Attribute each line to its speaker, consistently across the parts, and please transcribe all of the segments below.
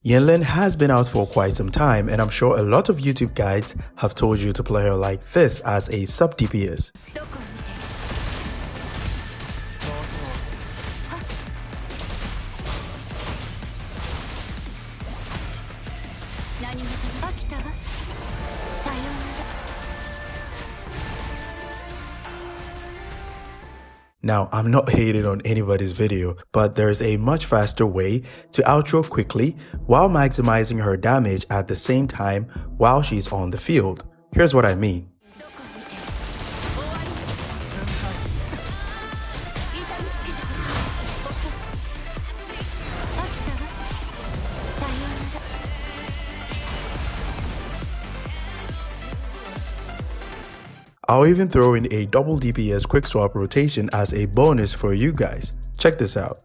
Speaker 1: Yinlin has been out for quite some time, and I'm sure a lot of YouTube guides have told you to play her like this as a sub DPS. Now, I'm not hating on anybody's video, but there's a much faster way to outro quickly while maximizing her damage at the same time while she's on the field. Here's what I mean. I'll even throw in a double DPS quick swap rotation as a bonus for you guys. Check this out.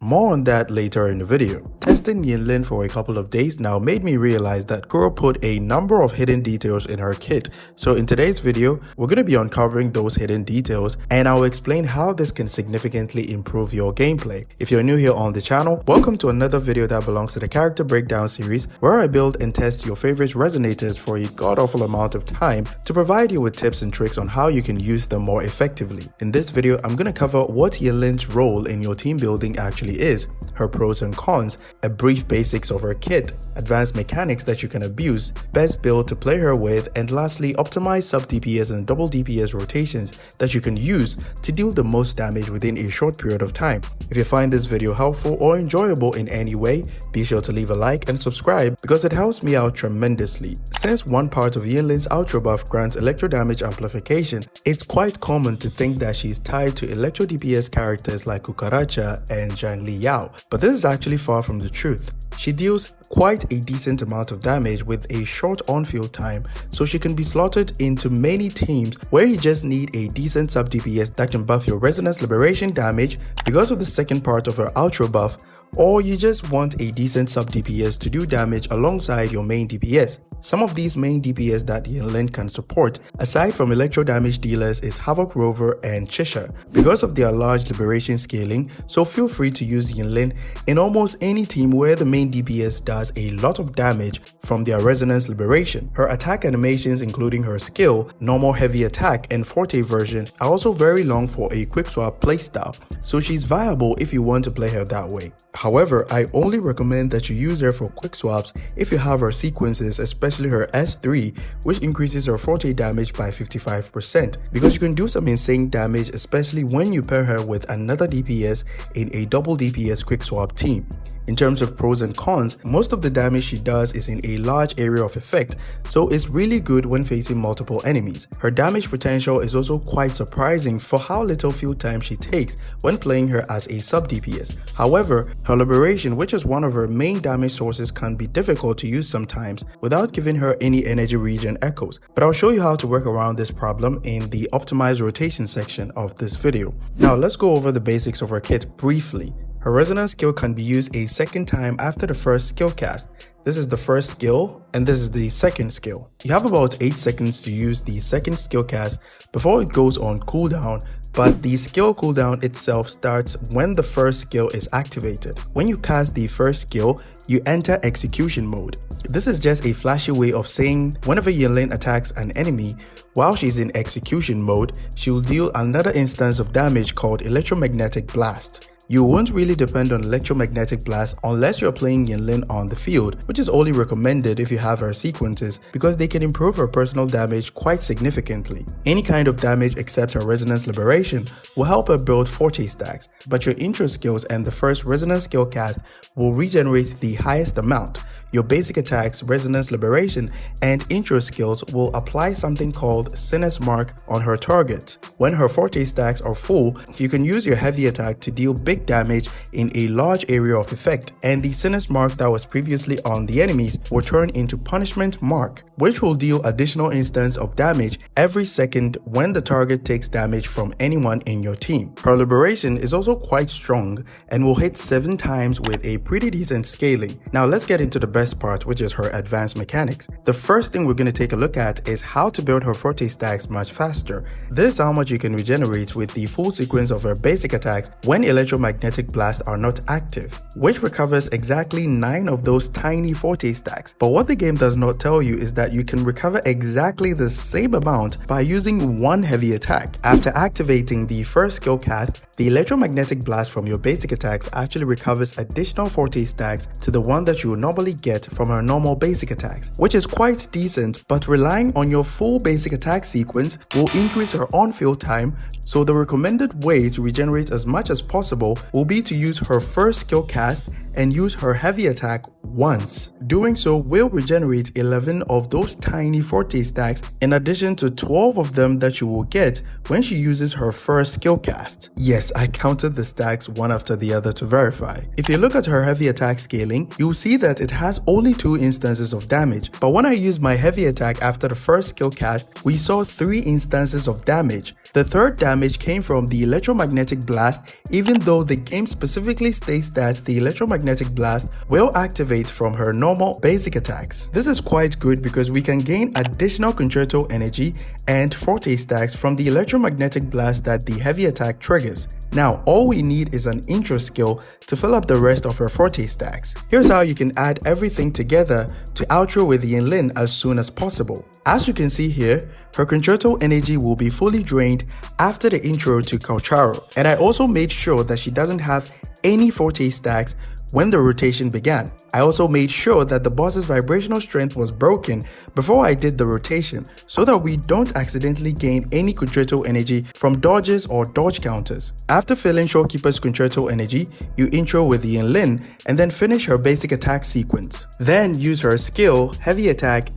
Speaker 1: More on that later in the video. Testing Yinlin for a couple of days now made me realize that girl put a number of hidden details in her kit. So in today's video, we're going to be uncovering those hidden details and I'll explain how this can significantly improve your gameplay. If you're new here on the channel, welcome to another video that belongs to the character breakdown series where I build and test your favorite resonators for a god-awful amount of time to provide you with tips and tricks on how you can use them more effectively. In this video, I'm going to cover what Yinlin's role in your team building actually is, her pros and cons, a brief basics of her kit, advanced mechanics that you can abuse, best build to play her with, and lastly optimize sub DPS and double DPS rotations that you can use to deal the most damage within a short period of time. If you find this video helpful or enjoyable in any way, be sure to leave a like and subscribe because it helps me out tremendously. Since one part of Yinlin's outro buff grants electro damage amplification, it's quite common to think that she's tied to electro DPS characters like Kukaracha and Zhangli Yao, but this is actually far from the truth. She deals quite a decent amount of damage with a short on-field time, so she can be slotted into many teams where you just need a decent sub DPS that can buff your resonance liberation damage because of the second part of her outro buff, or you just want a decent sub DPS to do damage alongside your main DPS. Some of these main DPS that Yinlin can support, aside from electro damage dealers, is Havoc Rover and Chisha because of their large liberation scaling, so feel free to use Yinlin in almost any team where the main DPS does a lot of damage from their resonance liberation. Her attack animations, including her skill, normal heavy attack, and forte version are also very long for a quick swap playstyle, so she's viable if you want to play her that way. However, I only recommend that you use her for quick swaps if you have her sequences, especially her S3, which increases her forte damage by 55%, because you can do some insane damage, especially when you pair her with another DPS in a double DPS quick swap team. In terms of pros and cons, most of the damage she does is in a large area of effect, so it's really good when facing multiple enemies. Her damage potential is also quite surprising for how little field time she takes when playing her as a sub DPS. However, her liberation, which is one of her main damage sources, can be difficult to use sometimes without giving her any energy regen echoes, but I'll show you how to work around this problem in the optimized rotation section of this video. Now let's go over the basics of her kit briefly. Her resonance skill can be used a second time after the first skill cast. This is the first skill and this is the second skill. You have about 8 seconds to use the second skill cast before it goes on cooldown, but the skill cooldown itself starts when the first skill is activated. When you cast the first skill, you enter execution mode. This is just a flashy way of saying whenever Yinlin attacks an enemy, while she's in execution mode, she will deal another instance of damage called electromagnetic blast. You won't really depend on electromagnetic blast unless you're playing Yinlin on the field, which is only recommended if you have her sequences because they can improve her personal damage quite significantly. Any kind of damage except her resonance liberation will help her build forte stacks, but your intro skills and the first resonance skill cast will regenerate the highest amount. Your basic attacks, resonance liberation, and intro skills will apply something called Sinus Mark on her target. When her forte stacks are full, you can use your heavy attack to deal big damage in a large area of effect, and the Sinus Mark that was previously on the enemies will turn into Punishment Mark, which will deal additional instance of damage every second when the target takes damage from anyone in your team. Her liberation is also quite strong and will hit 7 times with a pretty decent scaling. Now let's get into the best part, which is her advanced mechanics. The first thing we're going to take a look at is how to build her forte stacks much faster. This is how much you can regenerate with the full sequence of her basic attacks when electromagnetic blasts are not active, which recovers exactly 9 of those tiny forte stacks. But what the game does not tell you is that you can recover exactly the same amount by using one heavy attack. After activating the first skill cast, the electromagnetic blast from your basic attacks actually recovers additional forte stacks to the one that you would normally get from her normal basic attacks, which is quite decent, but relying on your full basic attack sequence will increase her on-field time, so the recommended way to regenerate as much as possible will be to use her first skill cast and use her heavy attack once. Doing so will regenerate 11 of those tiny forte stacks in addition to 12 of them that you will get when she uses her first skill cast. Yes, I counted the stacks one after the other to verify. If you look at her heavy attack scaling, you'll see that it has only 2 instances of damage, but when I used my heavy attack after the first skill cast, we saw 3 instances of damage. The third damage came from the electromagnetic blast, even though the game specifically states that the electromagnetic blast will activate from her normal basic attacks. This is quite good because we can gain additional concerto energy and forte stacks from the electromagnetic blast that the heavy attack triggers. Now, all we need is an intro skill to fill up the rest of her forte stacks. Here's how you can add everything together to outro with Yinlin as soon as possible. As you can see here, her concerto energy will be fully drained after the intro to Calcharo, and I also made sure that she doesn't have any forte stacks when the rotation began. I also made sure that the boss's vibrational strength was broken before I did the rotation so that we don't accidentally gain any concerto energy from dodges or dodge counters. After filling Showkeeper's concerto energy, you intro with Yinlin and then finish her basic attack sequence. Then use her skill, heavy attack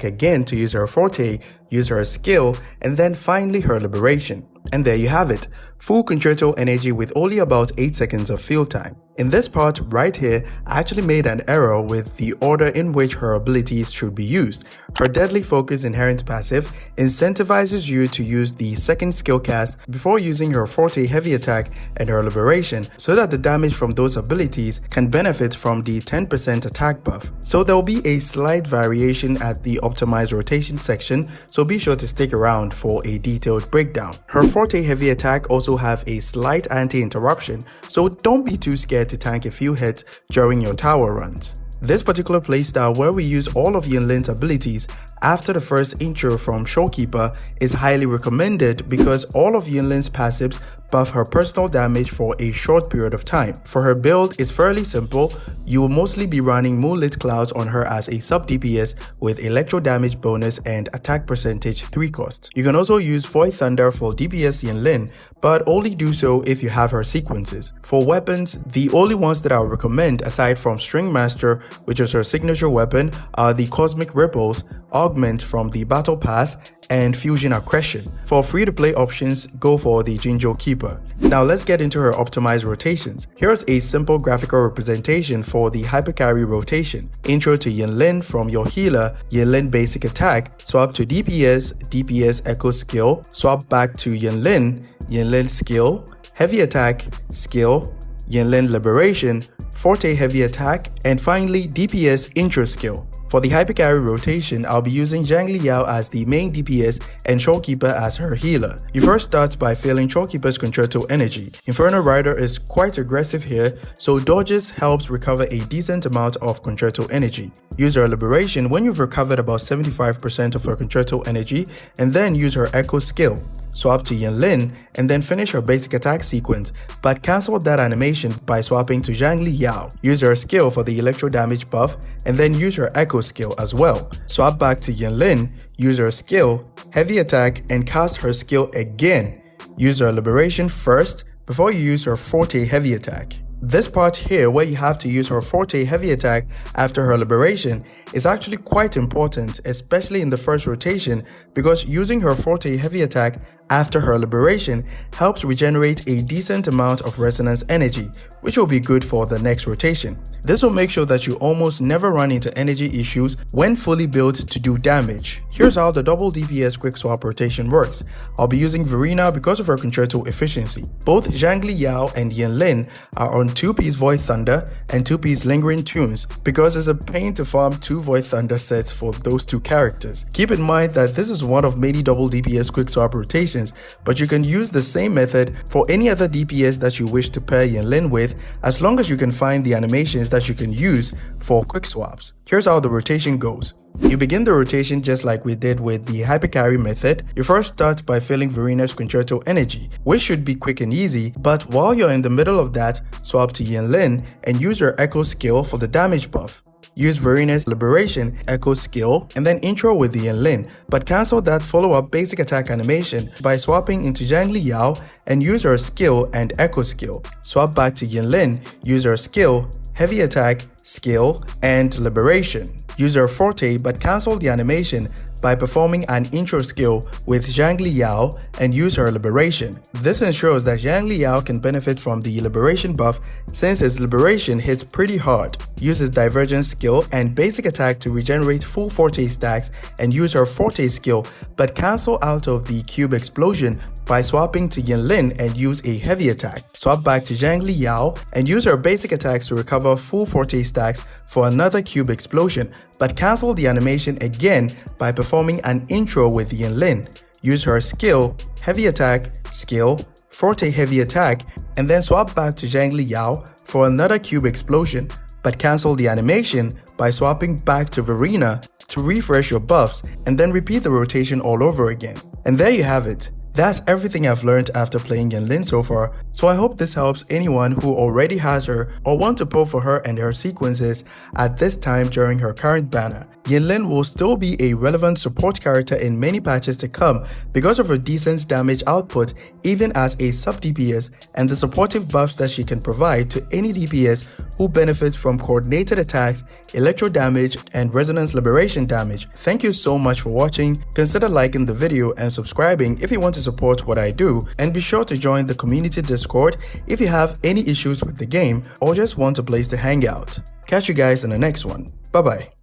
Speaker 1: again to use her forte, use her skill, and then finally her liberation. And there you have it, full concerto energy with only about 8 seconds of field time. In this part right here, I actually made an error with the order in which her abilities should be used. Her Deadly Focus inherent passive incentivizes you to use the second skill cast before using her forte heavy attack and her liberation so that the damage from those abilities can benefit from the 10% attack buff. So there will be a slight variation at the optimized rotation section, so be sure to stick around for a detailed breakdown. Her forte heavy attack also have a slight anti-interruption, so don't be too scared to tank a few hits during your tower runs. This particular playstyle, where we use all of Yinlin's abilities after the first intro from Showkeeper, is highly recommended because all of Yinlin's passives buff her personal damage for a short period of time. For her build, it's fairly simple. You will mostly be running Moonlit Clouds on her as a sub DPS with electro damage bonus and attack percentage 3 cost. You can also use Void Thunder for DPS Yinlin, but only do so if you have her sequences. For weapons, the only ones that I would recommend aside from String Master, which is her signature weapon, are the Cosmic Ripples, Augment from the Battle Pass, and Fusion Accretion. For free-to-play options, go for the Jinjo Keeper. Now let's get into her optimized rotations. Here's a simple graphical representation for the Hypercarry rotation. Intro to Yinlin from your healer, Yinlin basic attack, swap to DPS echo skill, swap back to Yinlin skill, heavy attack, skill, Yinlin liberation, forte heavy attack, and finally DPS intro skill. For the Hypercarry rotation, I'll be using Zhang Liao as the main DPS and Showkeeper as her healer. You first start by filling Showkeeper's concerto energy. Inferno Rider is quite aggressive here, so dodges helps recover a decent amount of concerto energy. Use her liberation when you've recovered about 75% of her concerto energy, and then use her echo skill. Swap to Yinlin and then finish her basic attack sequence, but cancel that animation by swapping to Zhang Liao. Use her skill for the electro damage buff and then use her echo skill as well. Swap back to Yinlin, use her skill, heavy attack, and cast her skill again. Use her liberation first before you use her forte heavy attack. This part here, where you have to use her forte heavy attack after her liberation, is actually quite important, especially in the first rotation, because using her forte heavy attack after her liberation helps regenerate a decent amount of resonance energy, which will be good for the next rotation. This will make sure that you almost never run into energy issues when fully built to do damage. Here's how the double DPS quick swap rotation works. I'll be using Verena because of her concerto efficiency. Both Zhangli Yao and Yinlin are on 2-piece Void Thunder and 2-piece Lingering Tunes because it's a pain to farm 2 Void Thunder sets for those 2 characters. Keep in mind that this is one of many double DPS quick swap rotations, but you can use the same method for any other DPS that you wish to pair Yinlin with, as long as you can find the animations that you can use for quick swaps. Here's how the rotation goes. You begin the rotation just like we did with the Hypercarry method. You first start by filling Verena's concerto energy, which should be quick and easy, but while you're in the middle of that, swap to Yinlin and use her Echo skill for the damage buff. Use Verena's Liberation Echo skill and then intro with the Yinlin, but cancel that follow-up basic attack animation by swapping into Zhangli Yao and use her skill and Echo skill. Swap back to Yinlin, use her skill, heavy attack, skill, and liberation. Use her forte but cancel the animation by performing an intro skill with Zhangli Yao and use her liberation. This ensures that Zhangli Yao can benefit from the liberation buff since his liberation hits pretty hard. Use his divergence skill and basic attack to regenerate full forte stacks and use her forte skill, but cancel out of the cube explosion by swapping to Yinlin and use a heavy attack. Swap back to Zhangli Yao and use her basic attacks to recover full forte stacks for another cube explosion, but cancel the animation again by performing an intro with Yinlin. Use her skill, heavy attack, skill, forte heavy attack, and then swap back to Zhangli Yao for another cube explosion, but cancel the animation by swapping back to Verena to refresh your buffs and then repeat the rotation all over again. And there you have it. That's everything I've learned after playing Yinlin so far, so I hope this helps anyone who already has her or want to pull for her and her sequences at this time during her current banner. Yinlin will still be a relevant support character in many patches to come because of her decent damage output even as a sub DPS and the supportive buffs that she can provide to any DPS who benefits from coordinated attacks, electro damage, and resonance liberation damage. Thank you so much for watching. Consider liking the video and subscribing if you want to support what I do, and be sure to join the community Discord if you have any issues with the game or just want a place to hang out. Catch you guys in the next one. Bye bye.